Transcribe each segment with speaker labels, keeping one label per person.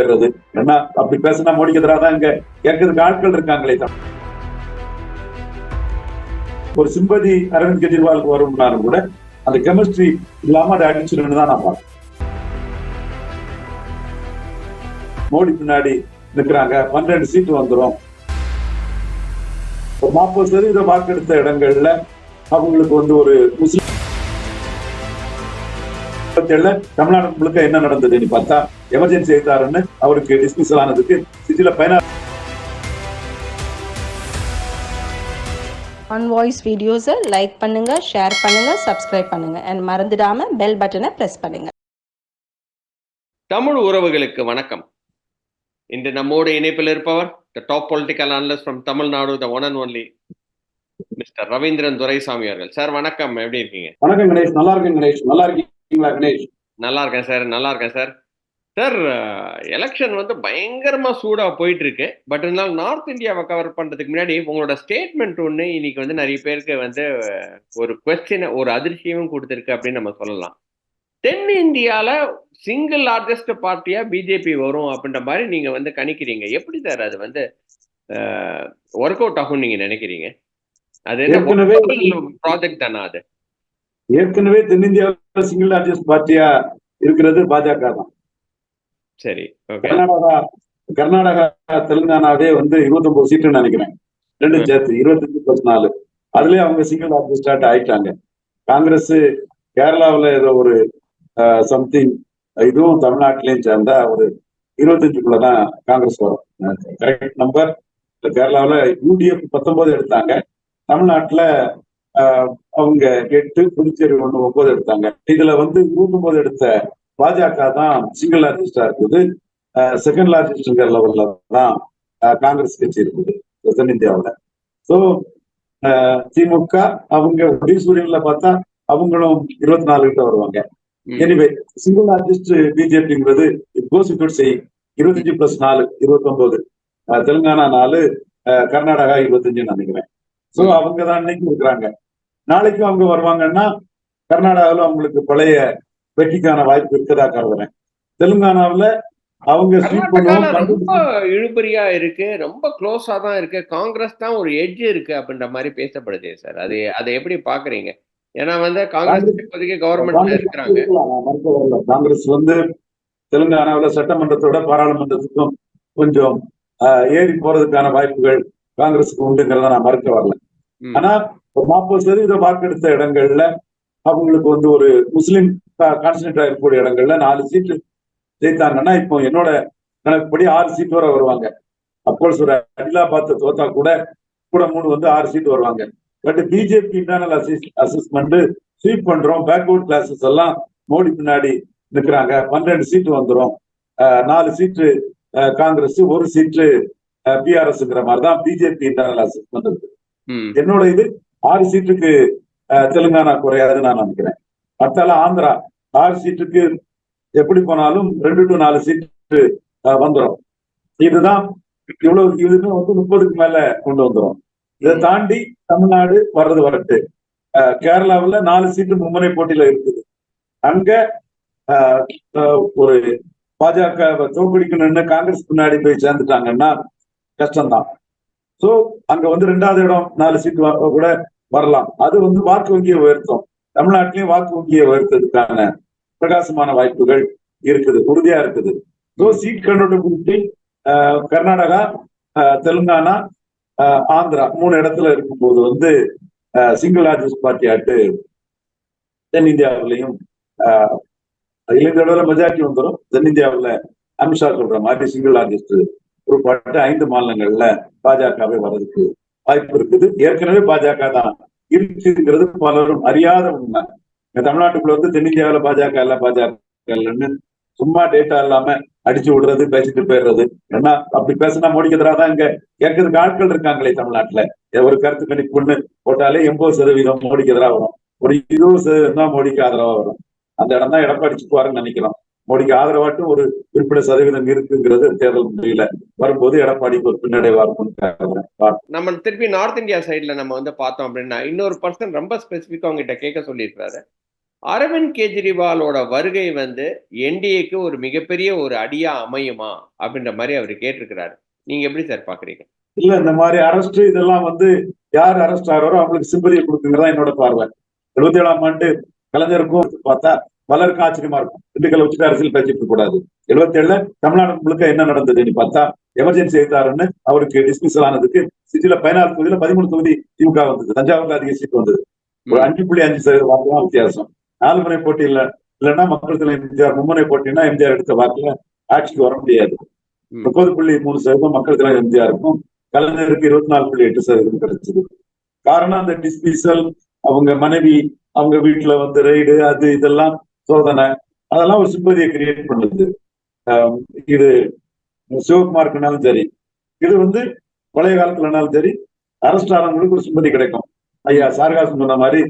Speaker 1: போயிடுறது. ஏன்னா அப்படி பேசினா மோடிக்கு எதிராக தான் இங்க கேட்கறதுக்கு ஆட்கள் இருக்காங்களே. ஒரு சிம்பதி அரவிந்த் கெஜ்ரிவாலுக்கு வரும்னாலும் கூட அந்த கெமிஸ்ட்ரி இல்லாம அதை அடிச்சிருன்னு தான் நான் பார்க்கிறேன். மோடி பின்னாடி நிற்கிறாங்க, 12 சீட்டு வந்துடும். 40% வாக்கெடுத்த இடங்கள்ல அவங்களுக்கு வந்து ஒரு முஸ்லிம் தமிழ்நாடு முழுக்க என்ன நடந்ததுன்னு பார்த்தா எமர்ஜென்சி எழுத்தாருன்னு அவருக்கு டிஸ்மிசல் ஆனதுக்கு சிட்டில
Speaker 2: ஆன் வாய்ஸ் வீடியோஸை லைக் பண்ணுங்க, ஷேர் பண்ணுங்க, சப்ஸ்கிரைப் பண்ணுங்க அண்ட் மறந்துடாம பெல் பட்டனை பிரஸ் பண்ணுங்க.
Speaker 3: தமிழ் உறவுகளுக்கு வணக்கம். இன்று நம்மோடு இணைப்பில் இருப்பவர் the top political analyst from Tamil Nadu, the one and only mister Ravindran Duraisamy அவர்கள். சார் வணக்கம், எப்படி இருக்கீங்க?
Speaker 1: வணக்கம் கணேஷ். நல்லா இருக்கேன் கணேஷ். நல்லா இருக்கீங்களா கணேஷ்?
Speaker 3: நல்லா இருக்கேன் சார், நல்லா இருக்கேன் சார். சார், எலெக்ஷன் வந்து பயங்கரமா சூடா போயிட்டு இருக்கு. பட் இருந்தாலும் நார்த் இந்தியாவை கவர் பண்றதுக்கு முன்னாடி உங்களோட ஸ்டேட்மெண்ட் ஒன்று இன்னைக்கு வந்து நிறைய பேருக்கு வந்து ஒரு கொஸ்டின், ஒரு அதிர்ச்சியும் கொடுத்துருக்கு அப்படின்னு நம்ம சொல்லலாம். தென் இந்தியால சிங்கிள் லார்ஜஸ்ட் பார்ட்டியா பிஜேபி வரும் அப்படின்ற மாதிரி நீங்க வந்து கணிக்கிறீங்க. எப்படி சார் அது வந்து ஒர்க் அவுட் ஆகும் நீங்க நினைக்கிறீங்க? அது ப்ராஜெக்ட் தானா? அது
Speaker 1: ஏற்கனவே தென்னிந்தியாவில் சிங்கிள் லார்ஜஸ்ட் பார்ட்டியா இருக்கிறது பாஜக தான்.
Speaker 3: சரி,
Speaker 1: கர்நாடகா தெலுங்கானாவே வந்து 29 சீட்டு நினைக்கிறேன், ரெண்டும் சேர்த்து 25+4. அதுலயே அவங்க சிங்கிள் லார்ஜஸ்ட் ஆயிட்டாங்க. காங்கிரஸ் கேரளாவில் ஏதோ ஒரு சம்திங், இதுவும் தமிழ்நாட்டிலையும் சேர்ந்தா ஒரு 25க்குள்ளதான் காங்கிரஸ் வரும். Correct number. கேரளாவில் UDF 19 எடுத்தாங்க, தமிழ்நாட்டுல அவங்க 8, புதுச்சேரி 1, 9 எடுத்தாங்க. இதுல வந்து 29 எடுத்த பாஜக தான் சிங்கிள் லார்ஜஸ்டா இருக்குது. செகண்ட் லார்ஜஸ்ட்ங்கிற லெவல்ல தான் காங்கிரஸ் கட்சி இருக்குது தென்னிந்தியாவில். ஸோ திமுக அவங்க ஒடிசூரியன்ல பார்த்தா அவங்களும் 24 கிட்ட வருவாங்க. எனிவே சிங்கிள் லார்ஜஸ்ட் பிஜேபிங்கிறது 25+4 29, தெலுங்கானா 4, கர்நாடகா 25 நினைக்கிறேன். ஸோ அவங்க தான் இன்னைக்கு இருக்கிறாங்க. நாளைக்கும் அவங்க வருவாங்கன்னா கர்நாடகாவில் அவங்களுக்கு பழைய வெற்றிக்கான வாய்ப்பு இருக்கதா கருதுறேன். தெலுங்கானாவில் அவங்க
Speaker 3: ரொம்ப இழுபறியா இருக்கு, ரொம்ப க்ளோஸா தான் இருக்கு. காங்கிரஸ் தான் ஒரு எட்ஜ் இருக்கு அப்படின்ற மாதிரி பேசப்படுது சார். அதை எப்படி பாக்குறீங்க? ஏன்னா வந்து காங்கிரஸ் இப்போதைக்கு கவர்மெண்ட்ல இருக்கிறாங்க.
Speaker 1: காங்கிரஸ் வந்து தெலுங்கானாவில் சட்டமன்றத்தோட பாராளுமன்றத்துக்கும் கொஞ்சம் ஏறி போறதுக்கான வாய்ப்புகள் காங்கிரஸுக்கு உண்டுங்கிறத நான் மறுக்க வரல. ஆனா 40% வாக்கெடுத்த இடங்கள்ல அவங்களுக்கு வந்து ஒரு முஸ்லிம் கான்சன்ட்ரேட் ஆகக்கூடிய இடங்கள்ல 4 சீட்டு ஜெயித்தாங்கன்னா இப்போ என்னோட கணக்குப்படி 6 சீட் வரை வருவாங்க. அப்போஸ் ஒரு அடிலாபாத் தோத்தா கூட 3 வந்து 6 சீட் வருவாங்க. But BJP internal assessment sweep பண்றோம், பேக்வர்ட் கிளாஸஸ் எல்லாம் மோடி பின்னாடி நிற்கிறாங்க, 12 சீட்டு வந்துடும், 4 சீட்டு காங்கிரஸ், 1 சீட்டு பிஆர்எஸ்ங்கிற மாதிரிதான் பிஜேபி இன்டர்னல் அசஸ்மெண்ட் இருக்கு. என்னோட இது 6 சீட்டுக்கு தெலுங்கானா குறையாதுன்னு நான் நினைக்கிறேன். மத்தால ஆந்திரா 6 சீட்டுக்கு எப்படி போனாலும் 2 to 4 சீட்டு வந்துடும். இதுதான் இவ்வளவு, இதுன்னு வந்து 30க்கு மேல கொண்டு வந்துடும். இதை தாண்டி தமிழ்நாடு வர்றது வரட்டு. கேரளாவில் 4 சீட்டு மும்முனை போட்டியில இருக்குது. அங்க ஒரு பாஜக தோற்கடிக்கணும்னு காங்கிரஸ் பின்னாடி போய் சேர்ந்துட்டாங்கன்னா கஷ்டம்தான். சோ அங்க வந்து 2வது இடம் 4 சீட்டு கூட வரலாம். அது வந்து வாக்கு வங்கியை உயர்த்தும். தமிழ்நாட்டிலையும் வாக்கு வங்கியை உயர்த்ததுக்கான பிரகாசமான வாய்ப்புகள் இருக்குது, உறுதியா இருக்குது. So seat convertibility Karnataka, Telangana, Andhra 3 இடத்துல இருக்கும்போது வந்து சிங்கிள் லார்ஜஸ்ட் பார்ட்டி ஆட்டு தென்னிந்தியாவிலையும் இளைஞர்கள மெஜாரிட்டி வந்துடும். தென்னிந்தியாவில் அமித்ஷா சொல்ற மாதிரி சிங்கிள் லார்ஜஸ்ட் ஒரு பாட்டு 5 மாநிலங்கள்ல பாஜகவே வர்றதுக்கு வாய்ப்பு இருக்குது. ஏற்கனவே பாஜக தான் இருக்குங்கிறது பலரும் அறியாத உண்மை. தமிழ்நாட்டுக்குள்ள வந்து தென்னிந்தியாவில் பாஜக இல்ல பாஜக இல்லைன்னு சும்மா டேட்டா இல்லாம அடிச்சு விடுறது, பேசிட்டு போயிடுறது. ஏன்னா அப்படி பேசினா மோடிக்கு எதிராக தான் இங்க கேட்கறதுக்கு ஆட்கள் இருக்காங்களே. தமிழ்நாட்டுல ஒரு கருத்து கணிப்பு ஒண்ணு போட்டாலே 80% மோடிக்கு எதிராக வரும், ஒரு 20% தான் மோடிக்கு ஆதரவா வரும். அந்த இடம் தான் எடப்பாடி அடிச்சுக்குவாருன்னு நினைக்கிறோம். மோடிக்கு ஆதரவாட்டும் ஒரு குறிப்பிட்ட சதவீதம் இருக்குங்கிறது தேர்தல் முடியல வரும்போது எடப்பாடிக்கு ஒரு பின்னடைவா இருக்கும்.
Speaker 3: நம்ம திருப்பி நார்த் இந்தியா சைட்ல நம்ம வந்து பார்த்தோம் அப்படின்னா இன்னொரு பர்சன் ரொம்ப ஸ்பெசிபிக்கா உங்ககிட்ட கேட்க சொல்லியிருக்காரு. அரவிந்த் கெஜ்ரிவாலோட வருகை வந்து என்டிஏக்கு ஒரு மிகப்பெரிய ஒரு அடியா அமையுமா அப்படின்ற மாதிரி அவர் கேட்டிருக்கிறாரு. நீங்க எப்படி சார் பாக்குறீங்க?
Speaker 1: இல்ல, இந்த மாதிரி அரெஸ்ட் இதெல்லாம் வந்து யார் அரெஸ்ட் ஆகிறாரோ அவங்களுக்கு சிம்பதியை கொடுக்குங்கிறதா என்னோட பார்வை. 77ஆம் ஆண்டு கலைஞருக்கும் பார்த்தா பலருக்கும் ஆச்சரியமா இருக்கும். திண்டுக்கல்ல வச்சுட்டு அரசியல் பேசிட்டு இருக்க கூடாது. 77ல தமிழ்நாடு முழுக்க என்ன நடந்ததுன்னு பார்த்தா எமர்ஜென்சி எழுத்தாருன்னு அவருக்கு டிஸ்மிசல் ஆனதுக்கு சிட்டில 16 தொகுதியில 13 தொகுதி திமுக வந்தது. தஞ்சாவூர்ல அதிக சீட் வந்தது. ஒரு 5.5% வாக்கு தான் வித்தியாசம். 4 முறை போட்டி இல்லைன்னா மக்கள் தலைவர் எம்ஜிஆர், மும்முனை போட்டினா எம்ஜிஆர் எடுத்த வாக்குல ஆட்சிக்கு வர முடியாது. 30.3% மக்கள் தலைவர் எம்ஜிஆருக்கும் கலைஞருக்கு 24.8% கிடைச்சது. காரணம் அந்த டிஸ்மிசல், அவங்க மனைவி அவங்க வீட்டுல வந்து ரைடு, அது இதெல்லாம் சோதனை, அதெல்லாம் ஒரு சிம்பதியை கிரியேட் பண்ணுது. இது சிவகுமாருக்குனாலும் சரி, இது வந்து பழைய காலத்துலனாலும் சரி, அரெஸ்ட் ஆனவங்களுக்கு ஒரு சிம்பதி கிடைக்கும். ஐயா சாரகாசன் சொன்ன மாதிரி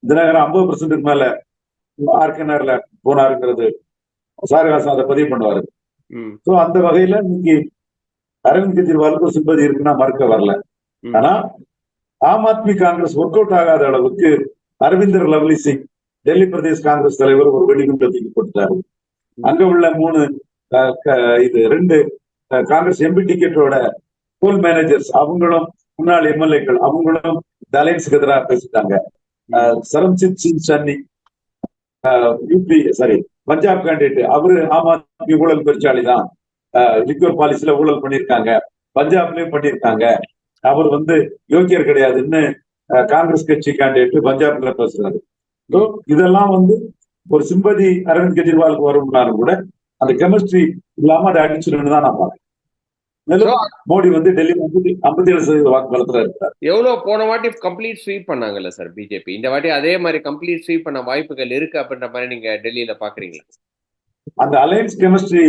Speaker 1: தினகரன் 50% மேல ஆர்கனர்ல போனாருங்கிறது சாரகாசன் அதை பதிவு பண்ணுவாரு. சோ அந்த வகையில இன்னைக்கு அரவிந்த் கெஜ்ரிவாலுக்கு ஒரு சிம்பதி இருக்குன்னா மறுக்க வரல. ஆனா ஆம் ஆத்மி காங்கிரஸ் ஒர்க் அவுட் ஆகாத அளவுக்கு அரவிந்தர் லவ்லி சிங் டெல்லி பிரதேஷ் காங்கிரஸ் தலைவர் ஒரு வெடிகுண்டு தூக்கி போட்டுட்டாரு. அங்க உள்ள 2 காங்கிரஸ் எம்பி டிக்கெட்டோட போல் மேனேஜர்ஸ், அவங்களும் முன்னாள் எம்எல்ஏக்கள், அவங்களும் அலைன்ஸுக்கு எதிராக பேசிட்டாங்க. சரம்ஜித் சிங் சன்னி பஞ்சாப் கேண்டிடேட், அவரு ஆம் ஆத்மி ஊழல் பெருச்சாளி தான், லிக்வர் பாலிசில ஊழல் பண்ணியிருக்காங்க, பஞ்சாப்லயும் பண்ணியிருக்காங்க, அவர் வந்து யோக்கியர் கிடையாதுன்னு காங்கிரஸ் கட்சி கேண்டிடேட் பஞ்சாப்ல பேசுறாரு. இதெல்லாம் வந்து ஒரு சிம்பதி அரவிந்த் கெஜ்ரிவாலுக்கு வரும்னாலும் கூட அந்த கெமிஸ்ட்ரி இல்லாம அதை அடிச்சிருன்னு தான் நான் பாக்கிறேன். மேலும் மோடி வந்து டெல்லி 57% வாக்கு பலத்துல இருக்கிறார்.
Speaker 3: எவ்வளவு போன வாட்டி கம்ப்ளீட் ஸ்வீப் பண்ணாங்கல்ல சார் பிஜேபி, இந்த வாட்டி அதே மாதிரி கம்ப்ளீட் ஸ்வீப் பண்ண வாய்ப்புகள் இருக்கு அப்படின்ற மாதிரி நீங்க டெல்லியில பாக்குறீங்களா?
Speaker 1: அந்த அலையன்ஸ் கெமிஸ்ட்ரி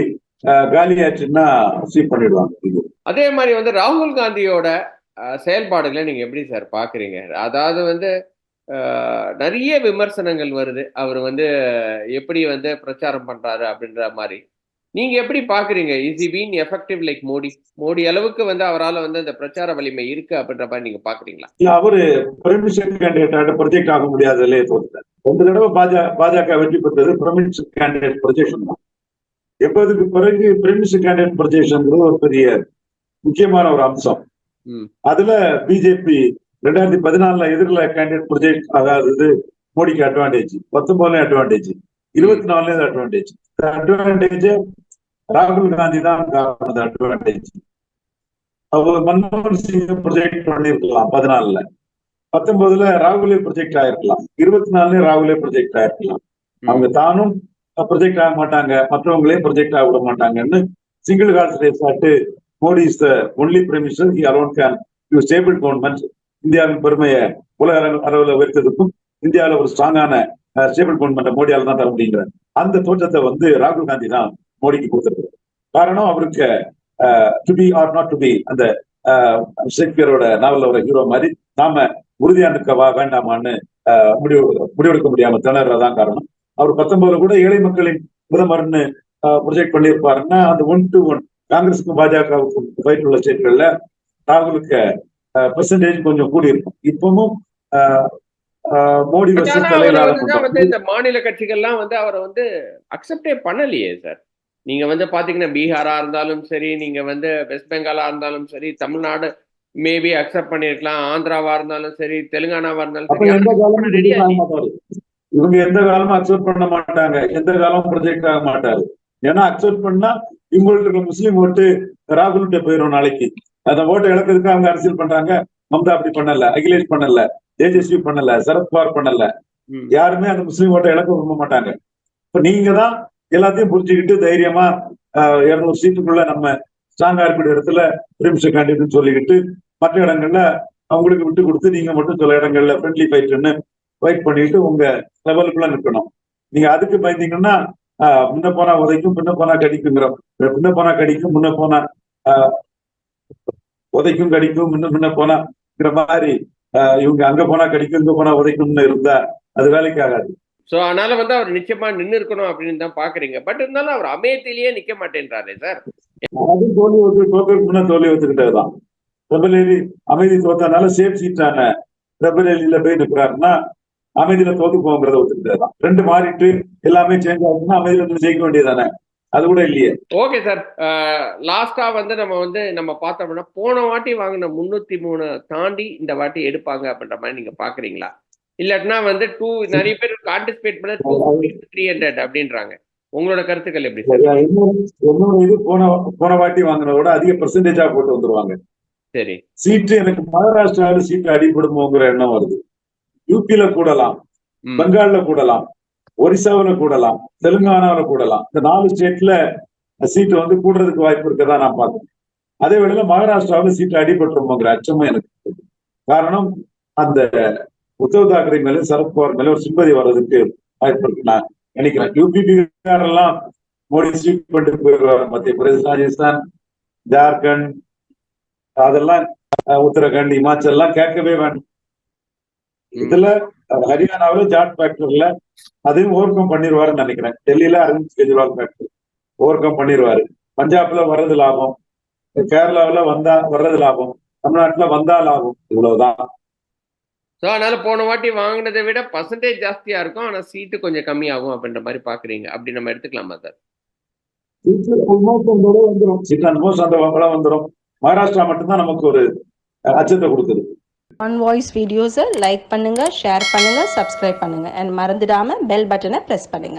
Speaker 1: காலியாச்சுன்னா ஸ்வீப் பண்ணிடுவாங்க.
Speaker 3: அதே மாதிரி வந்து ராகுல் காந்தியோட செயல்பாடுகளை நீங்க எப்படி சார் பாக்குறீங்க? அதாவது வந்து நிறைய விமர்சனங்கள் வருது, அவர் வந்து எப்படி வந்து பிரச்சாரம் பண்றாரு அப்படின்ற மாதிரி. நீங்க எப்படி பாக்குறீங்க? Is he been effective like Modi அளவுக்கு வந்து அவரால் வந்து அந்த பிரச்சார வலிமை இருக்கு அப்படின்ற மாதிரி நீங்க பாக்குறீங்களா?
Speaker 1: இல்ல, அவரு பிரமிஷன் கேண்டிடேட் ப்ரொஜெக்ட் ஆக முடியாதுலே தோற்றார். 2 தடவை பாஜக வெற்றி பெற்றது பிரமிஷன் கேண்டிடேட் ப்ரொஜெக்ஷன் தான். எப்போதுக்கு பிறகு பிரமிஷன் கேண்டிடேட் ப்ரொஜெக்ஷன் ஒரு பெரிய முக்கியமான ஒரு அம்சம். அதுல பிஜேபி 2014 எதிரில கேண்டிடேட் ப்ரொஜெக்ட் ஆகாதது மோடிக்கு அட்வான்டேஜ், 19 அட்வான்டேஜ், 24 அட்வான்டேஜ். அட்வான்டேஜ் ராகுல் காந்தி தான் காரணம். அட்வான்டேஜ் அவர் மன்மோகன் சிங் ப்ரொஜெக்ட் பண்ணிருக்கலாம் 14ல, 19ல ராகுலே ப்ரொஜெக்ட் ஆயிருக்கலாம், 24 ராகுலே ப்ரொஜெக்ட் ஆயிருக்கலாம். அவங்க தானும் ப்ரொஜெக்ட் ஆக மாட்டாங்க, மற்றவங்களே ப்ரொஜெக்ட் ஆக விட மாட்டாங்கன்னு சிங்கிள் ஹார்ஸ் ரேஸ் ஆட்டு Modi is the only prime minister, he alone can you stable government. இந்தியாவின் பெருமையை உலக அளவில் உயர்த்ததுக்கும் இந்தியாவில் ஒரு ஸ்ட்ராங்கான ஸ்டேபிள் கவர்மெண்ட் மோடியால தான் தர முடியுங்கிற அந்த தோற்றத்தை வந்து ராகுல் காந்தி தான் மோடிக்கு கொடுத்திருக்கிறார். காரணம் அவருக்கு to be or not to be, அந்த ஷேக்ஸ்பியரோட நாவல்ல ஒரு ஹீரோ மாதிரி நாம உறுதியா நிற்கவா வேண்டாமான்னு முடிவெடுக்க முடியாம திணறதான் காரணம். அவர் 19 கூட ஏழை மக்களின் பிரதமர்னு ப்ரொஜெக்ட் பண்ணியிருப்பாருன்னா அந்த 1-to-1 காங்கிரஸுக்கும் பாஜகவுக்கும் ஃபைட் உள்ள ஸ்டேட்கள்ல ராகுலுக்கு பெர்சன்டேஜ் கொஞ்சம் கூடி இருக்கும். இப்பவும் மோடி
Speaker 3: இந்த மாநில கட்சிகள்லாம் வந்து அவரை வந்து அக்செப்டே பண்ணலையே சார். நீங்க வந்து பாத்தீங்கன்னா பீகாரா இருந்தாலும் சரி, நீங்க வந்து வெஸ்ட் பெங்காலா இருந்தாலும் சரி, தமிழ்நாடு மேபி அக்செப்ட் பண்ணிருக்கலாம், ஆந்திராவா இருந்தாலும் சரி, தெலுங்கானாவா இருந்தாலும் சரி.
Speaker 1: இவங்க எந்த காலமும் அக்செப்ட் பண்ண மாட்டாங்க, எந்த காலமும் ப்ரொஜெக்ட் ஆக மாட்டாரு. ஏன்னா அக்செப்ட் பண்ணா இவங்களுக்கு முஸ்லீம் ஓட்டு ராகுல்கிட்ட போயிடும் நாளைக்கு. அந்த ஓட்டை இழக்கிறதுக்கு அவங்க அரசியல் பண்றாங்க. மம்தா அப்படி பண்ணல, அகிலேஷ் பண்ணல, தேஜஸ்வி பண்ணல, சரத்பவார் பண்ணல, யாருமே அந்த முஸ்லீம் ஓட்டை இழக்க விரும்ப மாட்டாங்க. இப்ப நீங்க தான் எல்லாத்தையும் புரிஞ்சுக்கிட்டு தைரியமா 200 சீட்டுக்குள்ள நம்ம ஸ்ட்ராங்கா இருக்கிற இடத்துல பிரிமிஷன் கேண்டிடேட் சொல்லிக்கிட்டு மற்ற இடங்கள்ல அவங்களுக்கு விட்டு கொடுத்து நீங்க மட்டும் சில இடங்கள்ல ஃப்ரெண்ட்லி ஃபைட்னு ஃபைட் பண்ணிட்டு உங்க லெவலுக்குள்ள நிற்கணும். நீங்க அதுக்கு பயந்தீங்கன்னா முன்ன போனா உதைக்கும், பின்ன போனா கடிக்குங்கிறோம். பின்ன போனா கடிக்கும், முன்ன போனா உதைக்கும், கடிக்கும், முன்ன போனாங்கிற மாதிரி இவங்க அங்க போனா கடிக்கும், இங்க போனா உதைக்கும்னு இருந்தா அது வேலைக்கு ஆகாது.
Speaker 3: சோ அதனால வந்து அவர் நிச்சயமா நின்று இருக்கணும் அப்படின்னு தான் பாக்குறீங்க. பட் இருந்தாலும் அவர் அமேத்திலேயே நிக்க மாட்டேன்றாரு சார்.
Speaker 1: அது தோல்வி ஒத்துக்கிட்டதுதான். ரெபரேலி அமைதி தோத்தனால சேஃப் சீட்டான ரெபரேலியில போய் நிற்கிறாருன்னா அமைதியில தோத்து போங்கிறத ஒத்துக்கிட்டதுதான். 2 மாறிட்டு எல்லாமே சேஞ்ச் ஆகுதுன்னா அமைதியில இருந்து ஜெயிக்க வேண்டியதானே? அது கூட இல்லையே.
Speaker 3: Okay sir. லாஸ்டா வந்து நம்ம பார்த்தோம்னா போன வாட்டி வாங்கின 303 தாண்டி இந்த வாட்டி எடுப்பாங்க அப்படின்ற மாதிரி நீங்க பாக்குறீங்களா? இல்லாட்டினா வந்து நிறைய பேர் பார்ட்டிசிபேட் பண்ண 250-300 அப்படின்றாங்க. உங்களோட கருத்துக்கள் எப்படி சார்?
Speaker 1: என்னோட இது போன வாட்டி வாங்கினத விட அதிக பெர்சன்டேஜா போட்டு வந்துருவாங்க.
Speaker 3: சரி.
Speaker 1: சீட்டு எனக்கு மகாராஷ்டிராவில் சீட்டு அடிபடுமோங்கிற எண்ணம் வருது. யூபியில கூடலாம், பெங்கால்ல கூடலாம், ஒரிசாவில கூடலாம், தெலுங்கானாவில கூடலாம். இந்த 4 ஸ்டேட்ல சீட்டு வந்து கூடுறதுக்கு வாய்ப்பு இருக்கதா நான் பாக்குறேன். அதே வேளையில மகாராஷ்டிராவில் சீட்டு அடிபட்டுருமோங்கிற அச்சமும் எனக்கு இருக்கு. காரணம் அந்த உத்தவ் தாக்கரே மேல சரத்பவார் மேல ஒரு சிம்பதி வர்றதுக்கு வாய்ப்பு இருக்கு நான் நினைக்கிறேன். யூபி பீகார் எல்லாம் மோடி ஸ்வீப் பண்ணிட்டு போயிடுவார். மத்திய பிரதேச, ராஜஸ்தான், ஜார்க்கண்ட், அதெல்லாம் உத்தரகாண்ட், இமாச்சல் எல்லாம் கேட்கவே வேண்டாம். இதுல ஹரியானாவில ஜாட் ஃபேக்டர்ல அதையும் ஓவர் கம் பண்ணிடுவாருன்னு நினைக்கிறேன். டெல்லியில Arvind Kejriwal factor overcome பண்ணிடுவாரு. பஞ்சாப்ல வர்றது லாபம், கேரளாவில வர்றது லாபம், தமிழ்நாட்டுல வந்தா லாபம். இவ்வளவுதான்.
Speaker 3: அதனால போன வாட்டி வாங்கினதை விட பர்சன்டேஜ் ஜாஸ்தியா இருக்கும், ஆனா சீட்டு கொஞ்சம் கம்மியாகும் அப்படின்ற மாதிரி பாக்குறீங்க. அப்படி நம்ம எடுத்துக்கலாமா சார்?
Speaker 1: சீட்டு ஆல்மோஸ்ட் அந்த வந்துடும். மகாராஷ்டிரா மட்டும்தான் நமக்கு ஒரு அச்சத்தை கொடுக்குது.
Speaker 2: ஒன் வாய்ஸ் வீடியோஸை லைக் பண்ணுங்க, ஷேர் பண்ணுங்க, சப்ஸ்கிரைப் பண்ணுங்க அண்ட் மறந்துடாம பெல் பட்டனை பிரஸ் பண்ணுங்க.